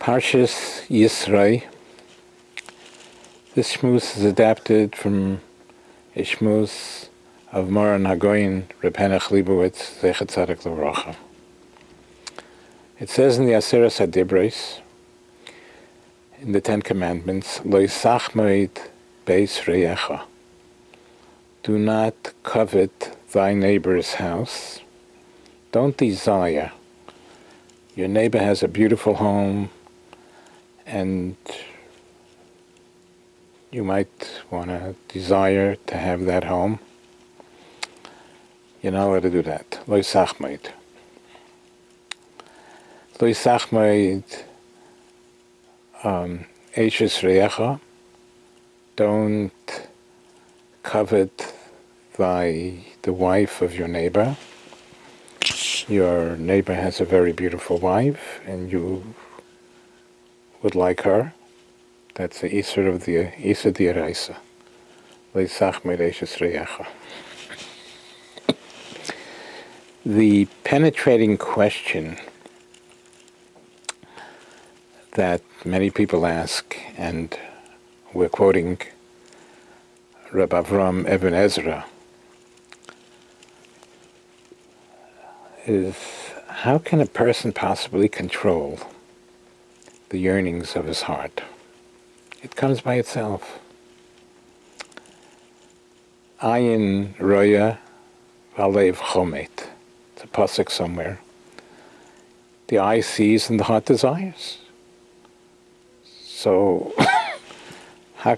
Parshas Yisro. This shmuz is adapted from a shmuz of Moran Hagoyin Reb Henoch Leibowitz, Zechat Tzaddik L'Vrocha. It says in the Aseres HaDibros, in the Ten Commandments, Lo yisach moed beis reyecha. Do not covet thy neighbor's house. Don't desire. Your neighbor has a beautiful home, and you might want to desire to have that home. You're not allowed to do that. Lo yisach moed. Lo yisach moed eishes reyecha. Don't covet the wife of your neighbor. Your neighbor has a very beautiful wife, and you would like her. That's the Yisro of the Yisro D'Oraisa. Leisach mereishes reyecha. The penetrating question that many people ask, and we're quoting Rabbi Avram Eben Ezra, is how can a person possibly control the yearnings of his heart? It comes by itself. Ayin roya v'alev chomet. It's a pasuk somewhere. The eye sees and the heart desires. So how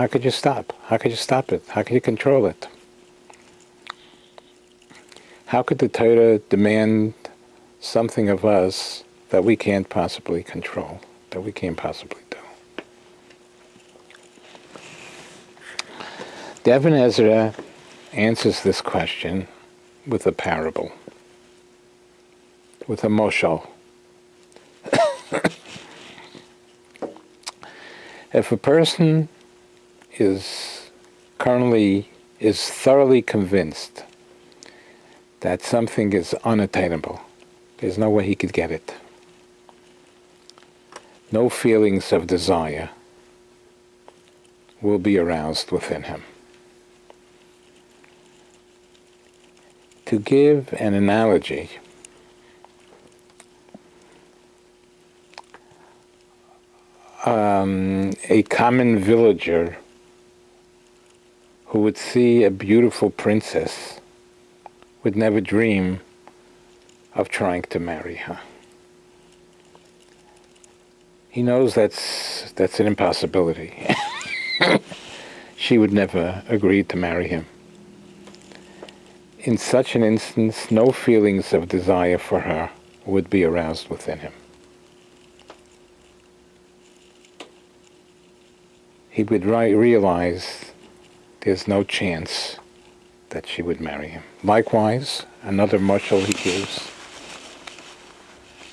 could you stop? How could you stop it? How could you control it? How could the Torah demand something of us that we can't possibly control, that we can't possibly do? Eben Ezra answers this question with a parable, with a moshel. If a person is thoroughly convinced that something is unattainable, there's no way he could get it, no feelings of desire will be aroused within him. To give an analogy, a common villager who would see a beautiful princess would never dream of trying to marry her. He knows that's an impossibility. She would never agree to marry him. In such an instance, no feelings of desire for her would be aroused within him. He would realize there's no chance that she would marry him. Likewise, another mashal he gives,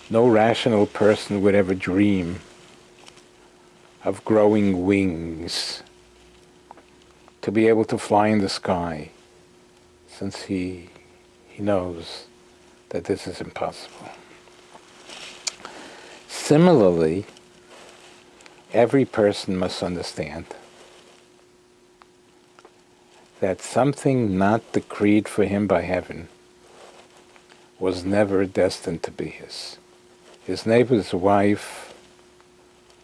no rational person would ever dream of growing wings to be able to fly in the sky, since he knows that this is impossible. Similarly, every person must understand that something not decreed for him by heaven was never destined to be his. His neighbor's wife,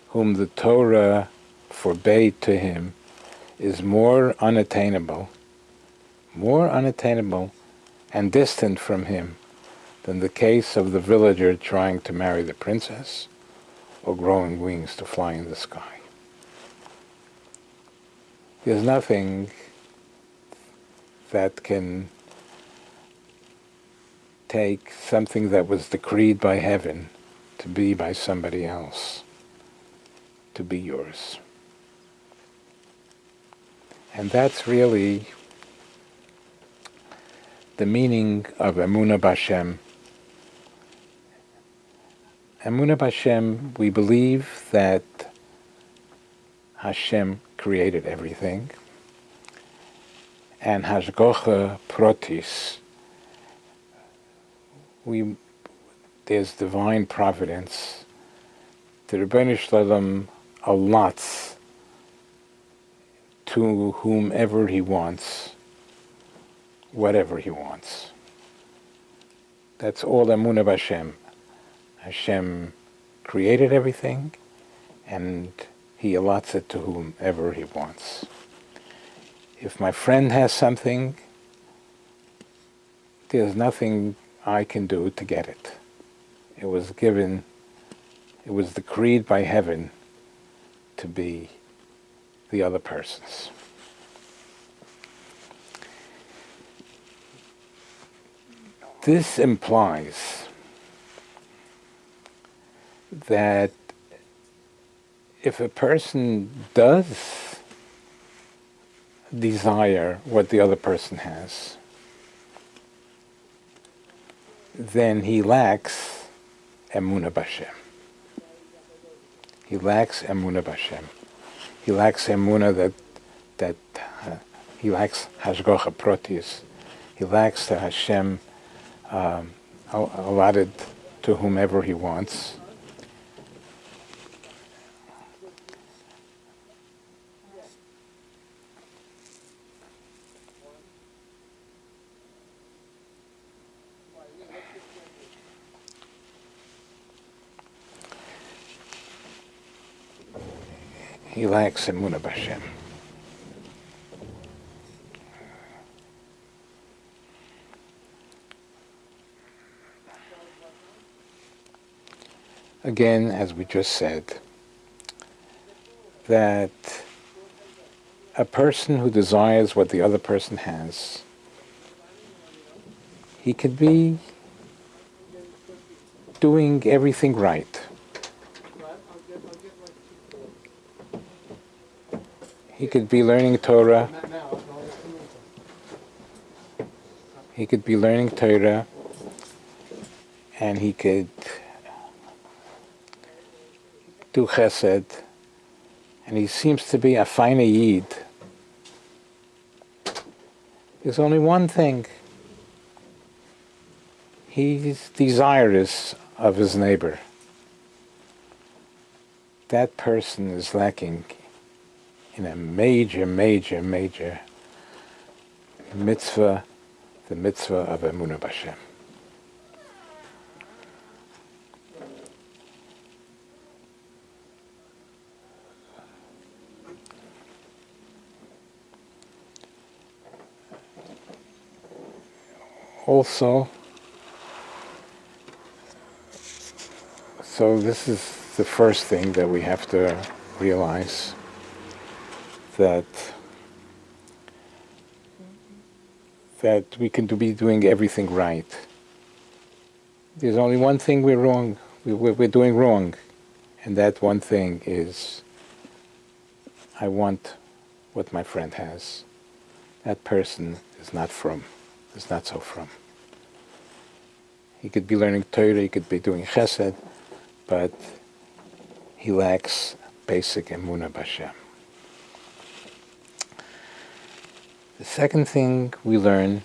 whom the Torah forbade to him, is more unattainable and distant from him than the case of the villager trying to marry the princess or growing wings to fly in the sky. There's nothing that can take something that was decreed by heaven to be by somebody else, to be yours. And that's really the meaning of Emunah B'Hashem. Emunah B'Hashem, we believe that Hashem created everything, and Hashgacha Protis, there's divine providence the Rebbeinu Shalom allots to whomever he wants, whatever he wants. That's all Emunah b'Hashem. Hashem created everything, and he allots it to whomever he wants. If my friend has something, there's nothing I can do to get it. It was given, it was decreed by heaven to be the other person's. This implies that if a person does desire what the other person has, then he lacks Emunah b'Hashem. He lacks Emunah b'Hashem. He lacks Emunah that he lacks Hashgacha Protis. He lacks the Hashem allotted to whomever he wants. He lacks Emunah b'Hashem. Again, as we just said, that a person who desires what the other person has, he could be doing everything right. He could be learning Torah. He could be learning Torah, and he could do chesed, and he seems to be a fine yid. There's only one thing. He's desirous of his neighbor. That person is lacking in a major mitzvah, the mitzvah of Emunah b'Hashem. Also, so this is the first thing that we have to realize, that we can be doing everything right. There's only one thing we're wrong. We're doing wrong, and that one thing is, I want what my friend has. That person is not from. Is not so from. He could be learning Torah, he could be doing chesed, but he lacks basic Emunah b'Hashem. The second thing we learn,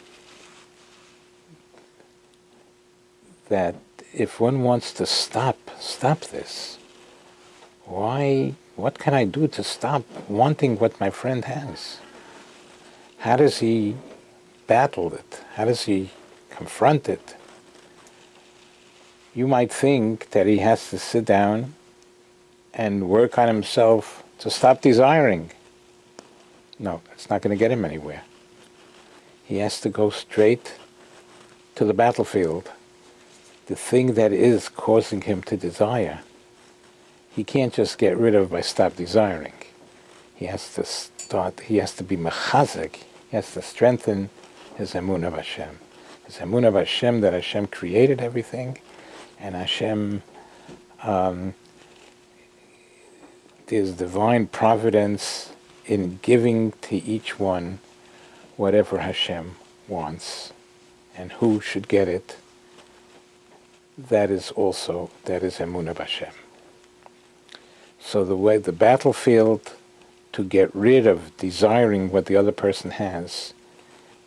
that if one wants to stop this, what can I do to stop wanting what my friend has? How does he battle it? How does he confront it? You might think that he has to sit down and work on himself to stop desiring. No, it's not going to get him anywhere. He has to go straight to the battlefield. The thing that is causing him to desire, he can't just get rid of by stop desiring. He has to be mechazek. He has to strengthen his Emunah b'Hashem. His Emunah b'Hashem, that Hashem created everything, and Hashem, there's divine providence in giving to each one whatever Hashem wants, and who should get it. That is Emunah b'Hashem. So the battlefield to get rid of desiring what the other person has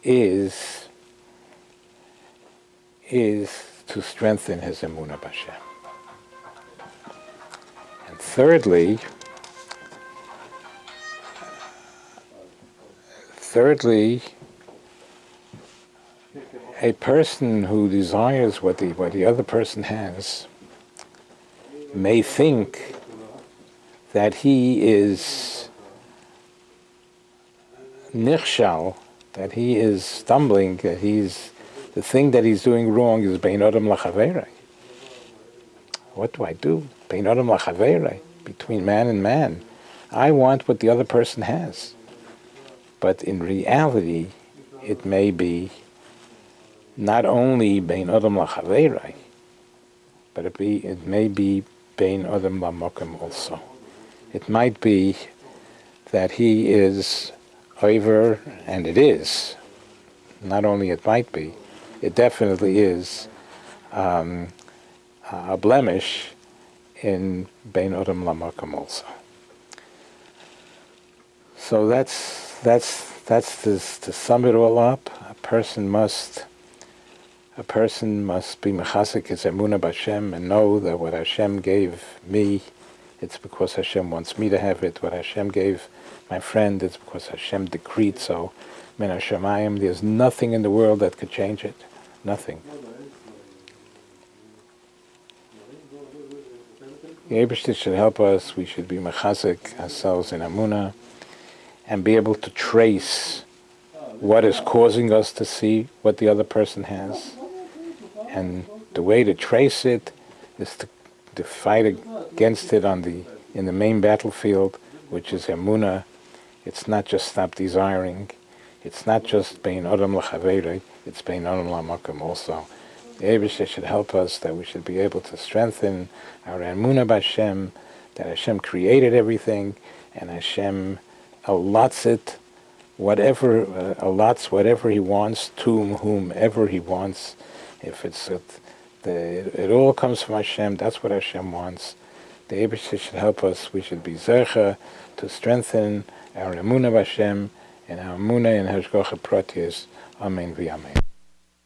is to strengthen his Emunah b'Hashem. And thirdly, a person who desires what the other person has may think that he is nichshal, that he is stumbling, that the thing that he's doing wrong is bein adam lachaverei. What do I do? Bein adam lachaverei, between man and man. I want what the other person has. But in reality, it may be not only bein adam lachaverei, but it may be bein adam lamokim also. It might be that he is over, and it is. Not only it might be, it definitely is a blemish in bein adam lamokim also. So that's to sum it all up. A person must be mechasek his emunah b'Hashem and know that what Hashem gave me, it's because Hashem wants me to have it. What Hashem gave my friend, it's because Hashem decreed so. Min hashamayim, there's nothing in the world that could change it. Nothing. The Eibishter should help us. We should be mechasek ourselves in emunah and be able to trace what is causing us to see what the other person has. And the way to trace it is to fight against it in the main battlefield, which is emunah. It's not just stop desiring. It's not just bein adam lachaverei. It's bein adam lamokim also. The Eibishter should help us that we should be able to strengthen our emunah b'Hashem, that Hashem created everything, and Hashem allots it, allots whatever He wants to whomever He wants. If it all comes from Hashem, that's what Hashem wants. The Eibishter should help us. We should be zercha to strengthen our emunah b'Hashem and our emunah in Hashgacha Pratis. Amen v'amen.